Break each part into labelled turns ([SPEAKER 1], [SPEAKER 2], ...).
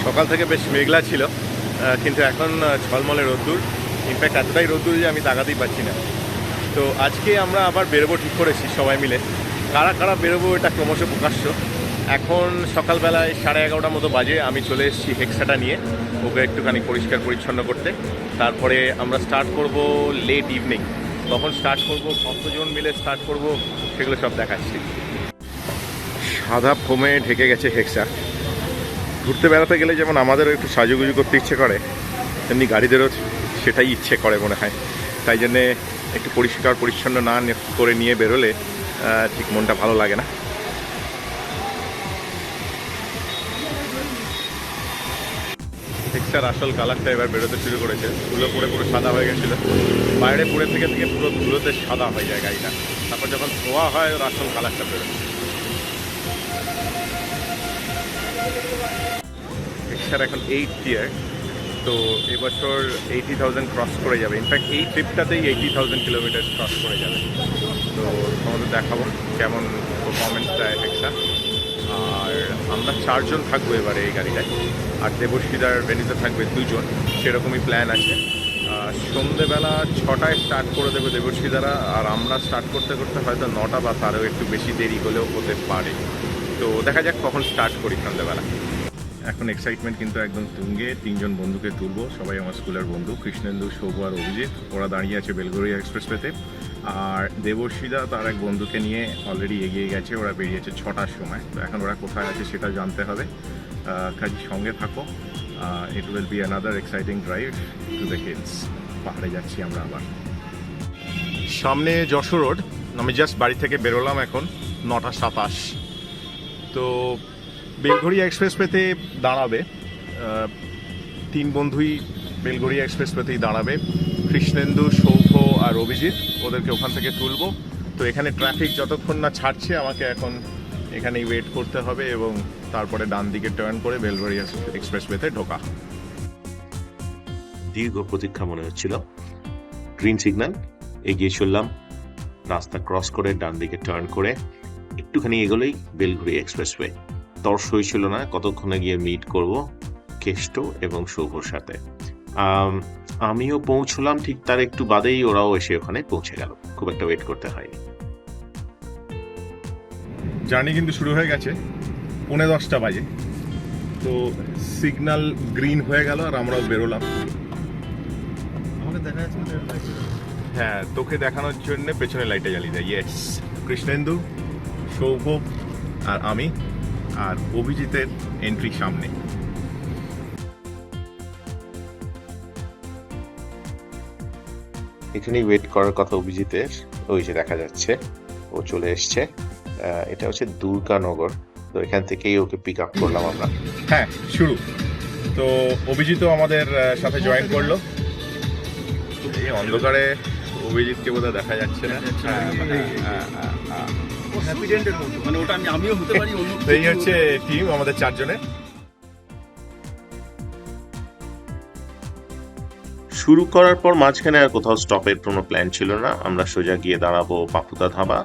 [SPEAKER 1] সকাল থেকে বেশ মেঘলা ছিল, কিন্তু এখন ঝলমলে রোদ্দুর। ইনফ্যাক্ট এতটাই রোদ্দুর যে আমি তাকাতেই পাচ্ছি না। তো আজকে আমরা আবার বেরোবো ঠিক করেছি সবাই মিলে। কারা কারা বেরোবো এটা ক্রমশ প্রকাশ্য। এখন সকালবেলায় 11:30 মতো বাজে। আমি চলে এসেছি হেক্সাটা নিয়ে, ওকে একটুখানি পরিষ্কার পরিচ্ছন্ন করতে। তারপরে আমরা স্টার্ট করব লেট ইভিনিং। তখন স্টার্ট করব, কতজন মিলে স্টার্ট করব সেগুলো সব দেখাচ্ছি। সাদা ফোমে ঢেকে গেছে হেক্সা। ঘুরতে বেড়াতে গেলে যেমন আমাদেরও একটু সাজুগুজু করতে ইচ্ছে করে, তেমনি গাড়িদেরও সেটাই ইচ্ছে করে মনে হয়। তাই জন্যে একটু পরিষ্কার পরিচ্ছন্ন না করে নিয়ে বেরোলে ঠিক মনটা ভালো লাগে না। হেক্সার আসল কালারটা এবার বেরোতে শুরু করেছে। ধুলো পড়ে পুরো সাদা হয়ে গেছিল, বাইরে পড়ে থেকে থেকে পুরো ধুলোতে সাদা হয়ে যায় গাড়িটা। তারপর যখন ধোয়া হয় ওর আসল কালারটা বেরোয়। হেক্সার এখন 8th ইয়ার, তো এবছর 80,000 ক্রস করে যাবে। ইনফ্যাক্ট এই ট্রিপটাতেই 80,000 কিলোমিটার ক্রস করে যাবে। তো তোমাদের দেখাবো কেমন পারফরমেন্স দেয় হেক্সা। আর আমরা 4 জন থাকবো এবারে এই গাড়িটায়, আর দেবশ্রীদার ভেনিতে থাকবে 2 জন। সেরকমই প্ল্যান আছে। সন্ধেবেলা 6টায় স্টার্ট করে দেবে দেবশ্রীদারা, আর আমরা স্টার্ট করতে করতে হয়তো 9টা বা তারও একটু বেশি দেরি হলেও হতে পারে। তো দেখা যাক কখন স্টার্ট করি সন্ধেবেলা। এখন এক্সাইটমেন্ট কিন্তু একদম তুঙ্গে। 3 জন বন্ধুকে তুলবো, সবাই আমার স্কুলের বন্ধু, কৃষ্ণেন্দু, শোভ আর অভিজিৎ। ওরা দাঁড়িয়ে আছে বেলঘরিয়া এক্সপ্রেসওয়েতে। আর দেবশ্রীদা তার এক বন্ধুকে নিয়ে অলরেডি এগিয়ে গেছে, ওরা বেরিয়েছে 6টার সময়। তো এখন ওরা কোথায় আছে সেটা জানতে হবে। কাজী সঙ্গে থাকো। It will be another exciting drive to the hills. পাহাড়ে যাচ্ছি আমরা আবার। সামনে যশোর রোড। আমি জাস্ট বাড়ি থেকে বেরোলাম এখন 9টা 27। তো বেলঘরিয়া এক্সপ্রেসওয়েতে দাঁড়াবে, 3 বন্ধুই বেলঘরিয়া এক্সপ্রেসওয়েতেই দাঁড়াবে। কৃষ্ণেন্দু, সৌভ আর অভিজিৎ, ওদেরকে ওখান থেকে তুলবো। তো এখানে ট্রাফিক যতক্ষণ না ছাড়ছে আমাকে এখন এখানেই ওয়েট করতে হবে, এবং তারপরে ডান দিকে টার্ন করে বেলঘরিয়া এক্সপ্রেসওয়েতে ঢোকা।
[SPEAKER 2] দীর্ঘ প্রতীক্ষা মনে হচ্ছিল। গ্রিন সিগন্যাল, এগিয়ে চললাম। রাস্তা ক্রস করে ডান দিকে টার্ন করে একটুখানি এগোলেই বেলঘরিয়া এক্সপ্রেসওয়ে। তর্সই ছিল না কতক্ষণে গিয়ে মিট করব কেষ্ট এবং সৌভর সাথে। আমিও পৌঁছলাম ঠিক তার একটু বাদেই ওরাও এসে ওখানে পৌঁছে গেল। খুব একটা ওয়েট করতে হয়নি।
[SPEAKER 1] জার্নি কিন্তু শুরু হয়ে গেছে। 9:45 বাজে। তো সিগন্যাল গ্রিন হয়ে গেল আর আমরাও বেরোলাম। হ্যাঁ, তোকে দেখানোর জন্য পেছনে লাইটে জ্বালিয়ে দেয়। ইয়েস, কৃষ্ণেন্দু, সৌভ আর আমি, আর অভিজিতের এন্ট্রি সামনে।
[SPEAKER 2] এখানেই ওয়েট করার কথা অভিজিতের। ওই যে দেখা যাচ্ছে ও চলে এসছে। এটা হচ্ছে দুর্গানগর। তো এখান থেকেই ওকে পিক আপ করলাম আমরা।
[SPEAKER 1] হ্যাঁ, শুরু। তো অভিজিৎও আমাদের সাথে জয়েন করলো। এই অন্ধকারে অভিজিৎকে বোধহয় দেখা যাচ্ছে না।
[SPEAKER 3] মানে ওটা আমিও হতে পারি।
[SPEAKER 1] এই হচ্ছে টিম আমাদের 4 জনের।
[SPEAKER 2] শুরু করার পর মাঝখানে আর কোথাও স্টপের কোনো প্ল্যান ছিল না। আমরা সোজা গিয়ে দাঁড়াবো পাপুদা ধাবা,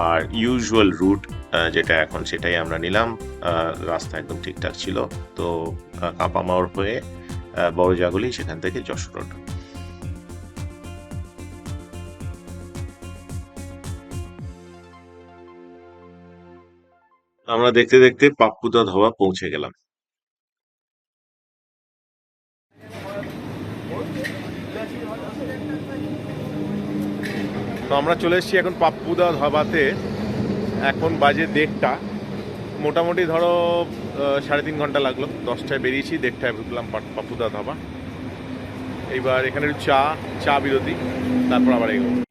[SPEAKER 2] আর ইউজুয়াল রুট যেটা এখন সেটাই আমরা নিলাম। রাস্তা একদম ঠিকঠাক ছিল। তো কাপামাওর হয়ে বড় জাগুলি, সেখান থেকে যশোর রোড। আমরা দেখতে দেখতে পাপ্পুদা ধাবা পৌঁছে গেলাম।
[SPEAKER 1] তো আমরা চলে এসেছি এখন পাপ্পুদা ধাবাতে। এখন বাজে 1:30। মোটামুটি ধরো 3.5 ঘন্টা লাগলো। 10টায় বেরিয়েছি, 1:30টায় ঢুকলাম পাপ্পুদা ধাবা। এইবার এখানে একটু চা বিরতি, তারপর আবার এগোবো।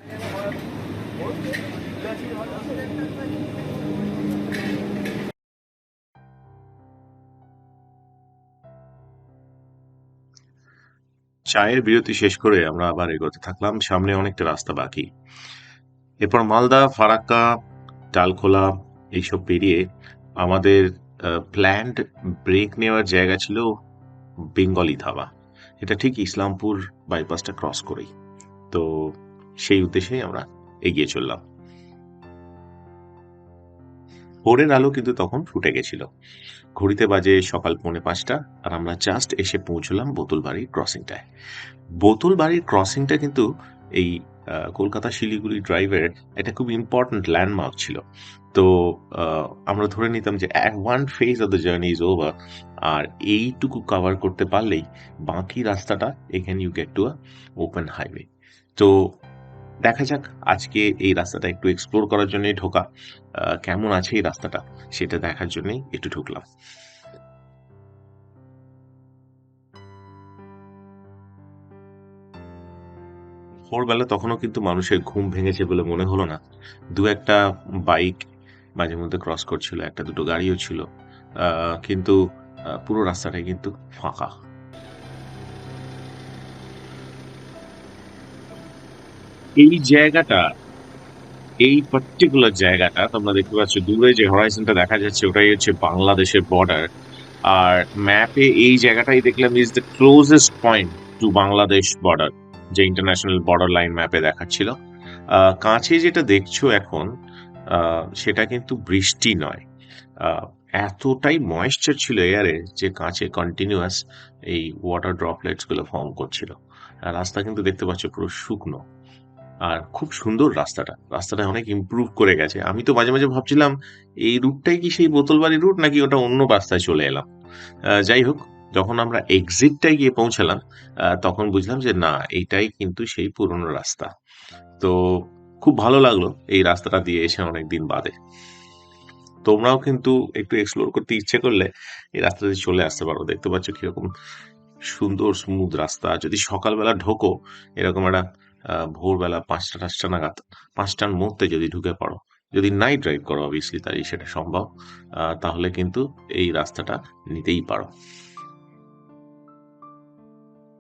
[SPEAKER 2] চায়ের বিরতি শেষ করে আমরা আবার এগোতে থাকলাম। সামনে অনেকটা রাস্তা বাকি। এরপর মালদা, ফারাক্কা, ডালখোলা এইসব পেরিয়ে আমাদের প্ল্যান্ড ব্রেক নেওয়ার জায়গা ছিল বেঙ্গলি ধাবা। এটা ঠিক ইসলামপুর বাইপাসটা ক্রস করেই। তো সেই উদ্দেশ্যেই আমরা এগিয়ে চললাম। ভোরের আলো কিন্তু তখন ফুটে গেছিল। ঘড়িতে বাজে সকাল 4:45, আর আমরা জাস্ট এসে পৌঁছলাম বোতলবাড়ির ক্রসিংটায়। বোতলবাড়ির ক্রসিংটা কিন্তু এই কলকাতা শিলিগুড়ি ড্রাইভের একটা খুব ইম্পর্ট্যান্ট ল্যান্ডমার্ক ছিল। তো আমরা ধরে নিতাম যে one phase of the journey is over, আর এইটুকু কভার করতে পারলেই বাকি রাস্তাটা এখানে you get to a open highway. তো দেখা যাক, আজকে এই রাস্তাটা একটু এক্সপ্লোর করার জন্যই ঢোকা। কেমন আছে এই রাস্তাটা সেটা দেখার জন্যই একটু ঢুকলাম। ভোরবেলা তখনও কিন্তু মানুষের ঘুম ভেঙেছে বলে মনে হলো না। দু একটা বাইক মাঝে মধ্যে ক্রস করছিল, একটা দুটো গাড়িও ছিল, কিন্তু পুরো রাস্তাটাই কিন্তু ফাঁকা। এই জায়গাটা, এই পার্টিকুলার জায়গাটা তোমরা দেখতে পাচ্ছ, দূরে যে হরাইজনটা দেখা যাচ্ছে ওটাই হচ্ছে বাংলাদেশের বর্ডার। আর ম্যাপে এই জায়গাটাই দেখলাম is the closest point two Bangladesh border, যে ইন্টারন্যাশনাল বর্ডার লাইন ম্যাপে দেখাচ্ছিল। কাছে যেটা দেখছো এখন, সেটা কিন্তু বৃষ্টি নয়। আহ, এতটাই ময়েশ্চার ছিল এয়ারে যে কাছে কন্টিনিউয়াস এই ওয়াটার ড্রপলেটস গুলো ফর্ম করছিল। আর রাস্তা কিন্তু দেখতে পাচ্ছ পুরো শুকনো, আর খুব সুন্দর রাস্তাটা। রাস্তাটা অনেক ইমপ্রুভ করে গেছে। আমি তো মাঝে মাঝে ভাবছিলাম এই রুটটাই কি সেই বোতলবাড়ি রুট, নাকি ওটা অন্য রাস্তায় চলে এলাম। যাই হোক, যখন আমরা এক্সিটটায় গিয়ে পৌঁছালাম, তখন বুঝলাম যে না, এইটাই কিন্তু সেই পুরনো রাস্তা। তো খুব ভালো লাগলো এই রাস্তাটা দিয়ে এসে অনেকদিন বাদে। তোমরাও কিন্তু একটু এক্সপ্লোর করতে ইচ্ছে করলে এই রাস্তা দিয়ে চলে আসতে পারো। দেখতে পাচ্ছ কিরকম সুন্দর স্মুথ রাস্তা। যদি সকালবেলা ঢোকো, এরকম একটা ভোরবেলা 5টা নাগাদ, 5টার মধ্যে যদি ঢুকে পড়ো, যদি নাইট ড্রাইভ করো অবভিয়াসলি, তাই সেটা সম্ভব, তাহলে কিন্তু এই রাস্তাটা নিতেই পারো।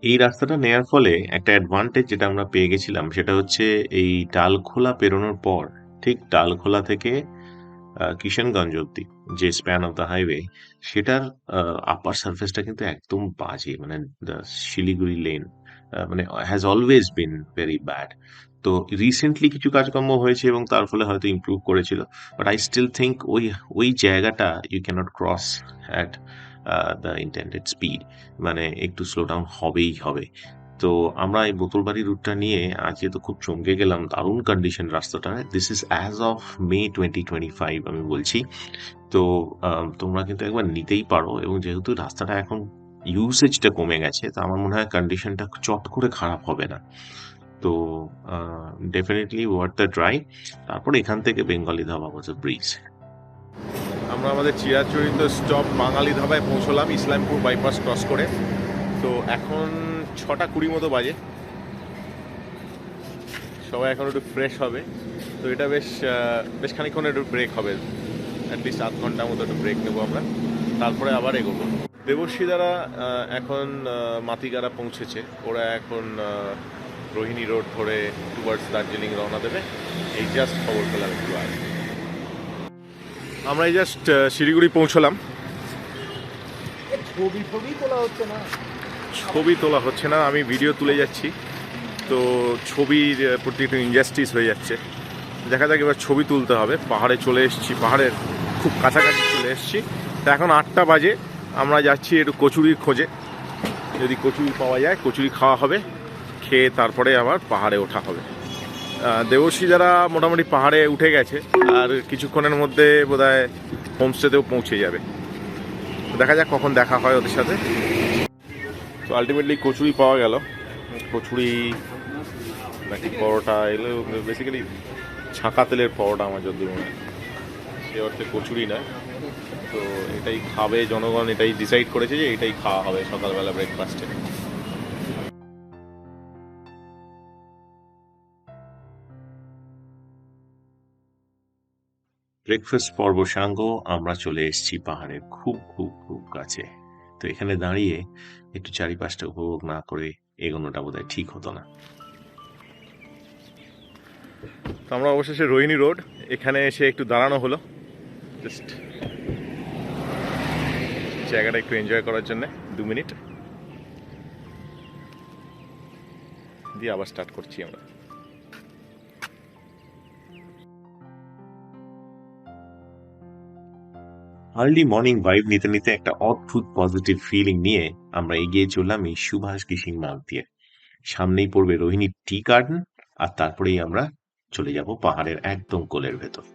[SPEAKER 2] এই রাস্তাটা নেয়ার ফলে একটা অ্যাডভান্টেজ যেটা আমরা পেয়ে গেছিলাম সেটা হচ্ছে, এই ডালখোলা পেরোনোর পর, ঠিক ডালখোলা থেকে কিষানগঞ্জ অব্দি যে স্প্যান অফ দ্য হাইওয়ে, সেটার আপার সারফেসটা কিন্তু একদম বাজে। মানে দ্য শিলিগুড়ি লেন মানে has always been very bad. তো রিসেন্টলি কিছু কাজকর্ম হয়েছে এবং তার ফলে হয়তো ইমপ্রুভ করেছিল, বাট আই স্টিল থিঙ্ক ওই ওই জায়গাটা you cannot cross at the intended speed. মানে একটু স্লো ডাউন হবেই হবে। তো আমরা এই বোতলবাড়ি রুটটা নিয়ে আজকে তো খুব চমকে গেলাম। দারুণ কন্ডিশন রাস্তাটা। This is as of May 2025 আমি বলছি। তো তোমরা কিন্তু একবার নিতেই পারো, এবং যেহেতু রাস্তাটা এখন ইউসেজটা কমে গেছে, তো আমার মনে হয় কন্ডিশনটা চট করে খারাপ হবে না। তো ডেফিনেটলি ওয়ার্থ দ্য ট্রাই। তারপর এখান থেকে বেঙ্গলি ধাবা ওয়াজ আ ব্রিজ।
[SPEAKER 1] আমরা আমাদের চিরাচরিত স্টপ বাঙালি ধাবায় পৌঁছলাম ইসলামপুর বাইপাস ক্রস করে। তো এখন 6:20 মতো বাজে। সবাই এখন একটু ফ্রেশ হবে। তো এটা বেশ খানিকক্ষণ একটু ব্রেক হবে, অ্যাটলিস্ট 8 ঘন্টার মতো একটু ব্রেক নেবো আমরা, তারপরে আবার এগোবো। দেবশ্রী দ্বারা এখন মাতিগারা পৌঁছেছে। ওরা এখন রোহিণী রোড ধরে টুয়ার্ডস দার্জিলিং রওনা দেবে। এই জাস্ট খবর পেলাম একটু আগে। আমরা এই জাস্ট শিলিগুড়ি পৌঁছলাম। ছবি তোলা হচ্ছে না, আমি ভিডিও তুলে যাচ্ছি। তো ছবির প্রতি একটু ইনজাস্টিস হয়ে যাচ্ছে। দেখা যাক, এবার ছবি তুলতে হবে। পাহাড়ে চলে এসেছি, পাহাড়ের খুব কাছাকাছি চলে এসেছি। তো এখন 8টা বাজে। আমরা যাচ্ছি একটু কচুরির খোঁজে। যদি কচুরি পাওয়া যায়, কচুরি খাওয়া হবে, খেয়ে তারপরে আবার পাহাড়ে ওঠা হবে। দেবশ্রী যারা মোটামুটি পাহাড়ে উঠে গেছে, আর কিছুক্ষণের মধ্যে বোধহয় হোমস্টেতেও পৌঁছে যাবে। দেখা যাক কখন দেখা হয় ওদের সাথে। তো আলটিমেটলি কচুরি পাওয়া গেল। কচুরি নাকি পরোটা, এগুলো বেসিক্যালি ছাঁকা তেলের পরোটা আমার যতদূর মনে হয়, সে অর্থে কচুরি নয়। তো এটাই খাবে জনগণ, এটাই ডিসাইড করেছে যে এটাই খাওয়া হবে সকালবেলা ব্রেকফাস্টে।
[SPEAKER 2] ব্রেকফাস্ট পর্ব সাঙ্গ, আমরা চলে এসেছি পাহাড়ের খুব খুব খুব কাছে। তো এখানে দাঁড়িয়ে একটু চারিপাশটা উপভোগ না করে এগোনোটা বোধহয় ঠিক হতো না।
[SPEAKER 1] তো আমরা অবশেষে রোহিণী রোড, এখানে এসে একটু দাঁড়ানো হলো, জাস্ট জায়গাটা একটু এনজয় করার জন্য 2 মিনিট দিয়ে আবার স্টার্ট করছি আমরা।
[SPEAKER 2] আর্লি মর্নিং ভাইব নিতে নিতে একটা অদ্ভুত পজিটিভ ফিলিং নিয়ে আমরা এগিয়ে চললাম এই সুভাষ কিসিং মার্গ দিয়ে। সামনেই পড়বে রোহিণী টি গার্ডেন, আর তারপরেই আমরা চলে যাব পাহাড়ের একদম কোলের ভেতর।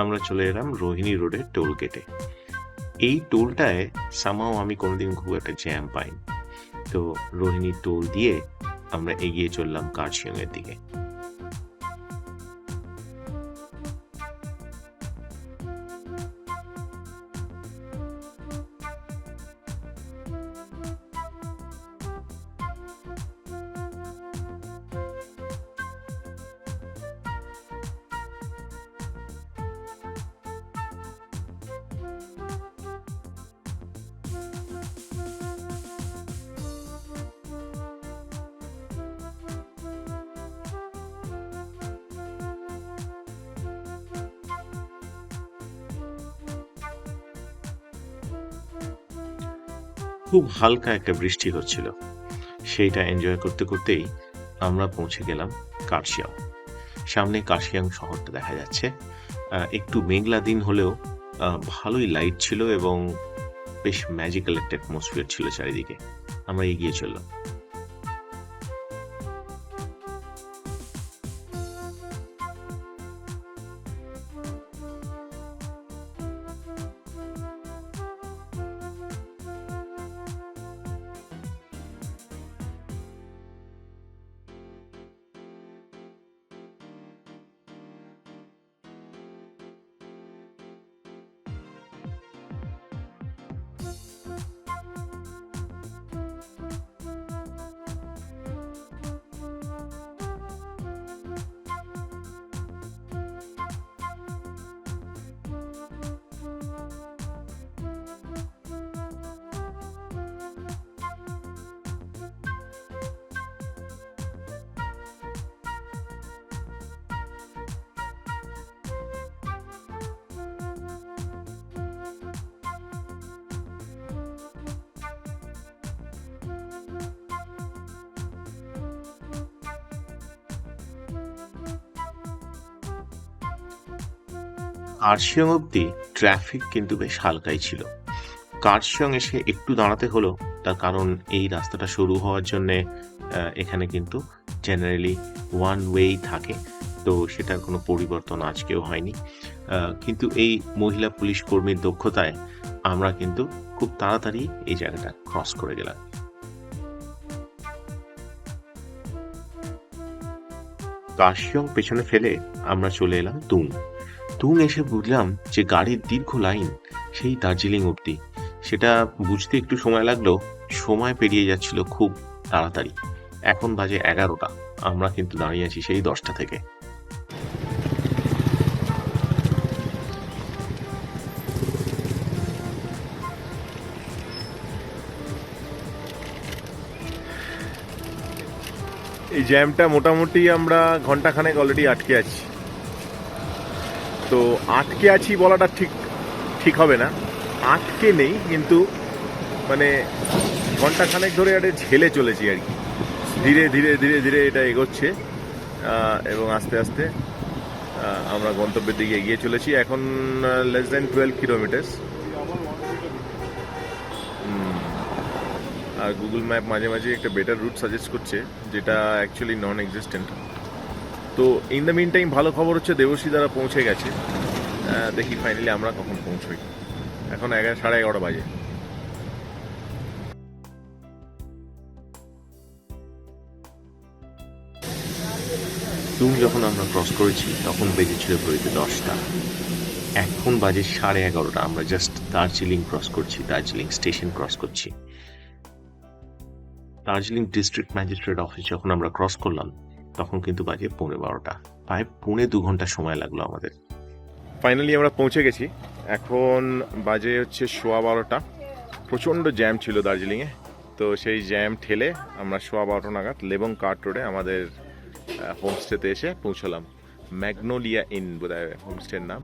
[SPEAKER 2] আমরা চলে এলাম রোহিণী রোডের টোল গেটে। এই টোলটায় সামাও আমি কোনোদিন খুব একটা জ্যাম পাইনি। তো রোহিণী টোল দিয়ে আমরা এগিয়ে চললাম কার্শিয়ং এর দিকে। খুব হালকা একটা বৃষ্টি হচ্ছিল, সেইটা এনজয় করতে করতেই আমরা পৌঁছে গেলাম কার্শিয়ং। সামনে কার্শিয়ং শহরটা দেখা যাচ্ছে। একটু মেঘলা দিন হলেও ভালোই লাইট ছিল এবং বেশ ম্যাজিক্যাল একটা অ্যাটমসফিয়ার ছিল চারিদিকে। আমরা এগিয়ে চললাম। কার্শিয়ং অব্দি ট্রাফিক কিন্তু বেশ হালকাই ছিল। কার্শিয়ং এসে একটু দাঁড়াতে হলো, তার কারণ এই রাস্তাটা সরু হওয়ার জন্যে এখানে কিন্তু জেনারেলি ওয়ান ওয়েই থাকে, তো সেটার কোনো পরিবর্তন আজকেও হয়নি। কিন্তু এই মহিলা পুলিশ কর্মীর দক্ষতায় আমরা কিন্তু খুব তাড়াতাড়ি এই জায়গাটা ক্রস করে গেলাম। কার্শিয়ং পেছনে ফেলে আমরা চলে এলাম তুং। তুং এসে বুঝলাম যে গাড়ির দীর্ঘ লাইন সেই দার্জিলিং অব্দি। সেটা বুঝতে একটু সময় লাগলেও সময় পেরিয়ে যাচ্ছিল খুব তাড়াতাড়ি। এখন বাজে 11টা, আমরা কিন্তু দাঁড়িয়ে আছি সেই 10টা থেকে।
[SPEAKER 1] এই জ্যামটা মোটামুটি আমরা ঘন্টাখানেক অলরেডি আটকে আছি। তো আটকে আছি বলাটা ঠিক হবে না, আটকে নেই, কিন্তু মানে ঘন্টাখানেক ধরে একটা ঝেলে চলেছি আর কি। ধীরে ধীরে ধীরে ধীরে এটা এগোচ্ছে এবং আস্তে আস্তে আমরা গন্তব্যের দিকে এগিয়ে চলেছি। এখন লেস দেন 12 কিলোমিটার। আর গুগল ম্যাপ মাঝে মাঝে একটা বেটার রুট সাজেস্ট করছে, যেটা অ্যাকচুয়ালি নন এক্সিস্টেন্ট। তো ইন দ্য মিন টাইম ভালো খবর হচ্ছে দেবশ্রী দ্বারা পৌঁছে গেছে। দেখি ফাইনালি আমরা কখন পৌঁছই। এখন 11:30 বাজে।
[SPEAKER 2] তুম যখন আমরা ক্রস করেছি তখন বেজেছিল ঘড়িতে 10টা। এখন বাজে 11:30। আমরা জাস্ট দার্জিলিং ক্রস করছি, দার্জিলিং স্টেশন ক্রস করছি। দার্জিলিং ডিস্ট্রিক্ট ম্যাজিস্ট্রেট অফিস যখন আমরা ক্রস করলাম তখন কিন্তু বাজে 12:15। প্রায় 2.25 ঘন্টা সময় লাগলো আমাদের।
[SPEAKER 1] ফাইনালি আমরা পৌঁছে গেছি। এখন বাজে হচ্ছে 12:15। প্রচণ্ড জ্যাম ছিল দার্জিলিংয়ে। তো সেই জ্যাম ঠেলে আমরা 12:15 নাগাদ লেবং কার্ট রোডে আমাদের হোমস্টেতে এসে পৌঁছলাম। ম্যাগনোলিয়া ইন বোধহয় হোমস্টের নাম।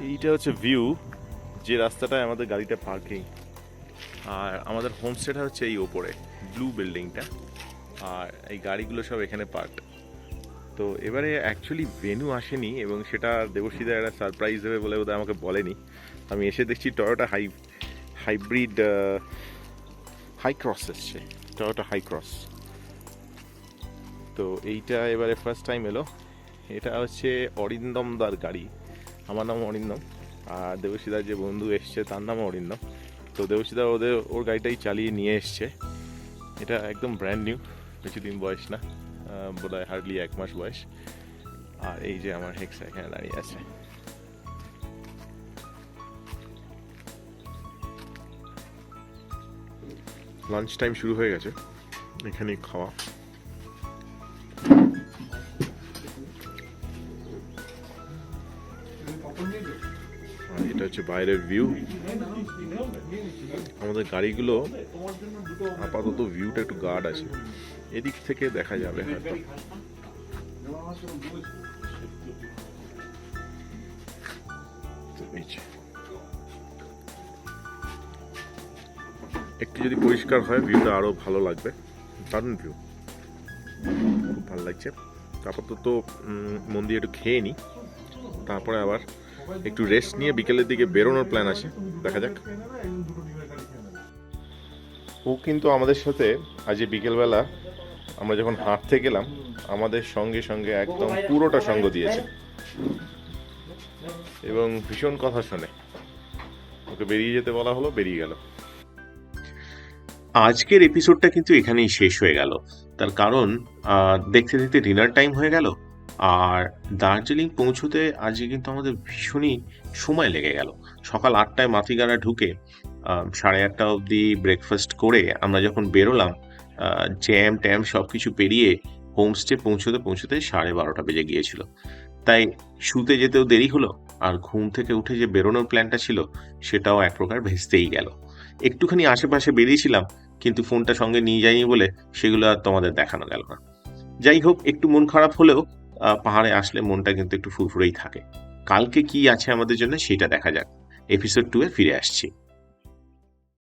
[SPEAKER 1] এইটা হচ্ছে ভিউ, যে রাস্তাটায় আমাদের গাড়িটা পার্কিং। আর আমাদের হোমস্টেটা হচ্ছে এই ওপরে ব্লু বিল্ডিংটা, আর এই গাড়িগুলো সব এখানে পার্ক। তো এবারে অ্যাকচুয়ালি ভেনু আসেনি, এবং সেটা দেবশ্রীদা একটা সারপ্রাইজ দেবে বলে বোধহয় আমাকে বলেনি। আমি এসে দেখছি টয়োটা হাইব্রিড হাই ক্রস এসছে, টয়োটা হাই ক্রস। তো এইটা এবারে ফার্স্ট টাইম এলো। এটা হচ্ছে অরিন্দম দার গাড়ি। আমার নাম অরিন্দম, আর দেবশ্রীদার যে বন্ধু এসছে তার নামও অরিন্দম। তো দেবশ্রীদা ওর গাড়িটাই চালিয়ে নিয়ে এসছে। এটা একদম ব্র্যান্ড নিউ, বেশি দিন বয়স না, বোধহয় হার্ডলি 1 মাস বয়স। আর এই যে আমার হেক্সা এখানে দাঁড়িয়ে আছে। লাঞ্চ টাইম শুরু হয়ে গেছে, এখানেই খাওয়া। আর এটা হচ্ছে বাইরের ভিউ। আমাদের গাড়িগুলো আপাতত ভিউটা একটু গার্ড আছে, এদিক থেকে দেখা যাবে হয়তো। একটু যদি পরিষ্কার হয় ভিউটা আরো ভালো লাগবে। দারুণ ভিউ, খুব ভালো লাগছে। আপাতত মন দিয়ে একটু খেয়ে নিই, তারপরে আবার একটু রেস্ট নিয়ে বিকেলের দিকে বেরোনোর প্ল্যান আছে, দেখা যাক। ও কিন্তু আমাদের সাথে আজ বিকেলবেলা আমরা যখন হাঁটতে গেলাম আমাদের সঙ্গে সঙ্গে একদম পুরোটা সঙ্গ দিয়েছে, এবং ভীষণ কথা শোনে। ওকে বেরিয়ে যেতে বলা হলো, বেরিয়ে গেল।
[SPEAKER 2] আজকের এপিসোডটা কিন্তু এখানেই শেষ হয়ে গেল। তার কারণ দেখতে দেখতে ডিনার টাইম হয়ে গেল, আর দার্জিলিং পৌঁছতে আজকে কিন্তু আমাদের ভীষণই সময় লেগে গেল। সকাল 8টায় মাতিগাড়া ঢুকে 8:30 অবধি ব্রেকফাস্ট করে আমরা যখন বেরোলাম, জ্যাম ট্যাম সবকিছু পেরিয়ে হোমস্টে পৌঁছতে পৌঁছতে 12:30 বেজে গিয়েছিল। তাই শুতে যেতেও দেরি হলো, আর ঘুম থেকে উঠে যে বেরোনোর প্ল্যানটা ছিল সেটাও এক প্রকার ভেস্তেই গেল। একটুখানি আশেপাশে বেরিয়েছিলাম, কিন্তু ফোনটা সঙ্গে নিয়ে যাইনি বলে সেগুলো আর তোমাদের দেখানো গেল না। যাই হোক, একটু মন খারাপ হলেও পাহাড়ে আসলে মনটা কিন্তু একটু ফুরফুরেই থাকে। কালকে কি আছে আমাদের জন্য সেটা দেখা যাক। এপিসোড 2 এ ফিরে আসছি।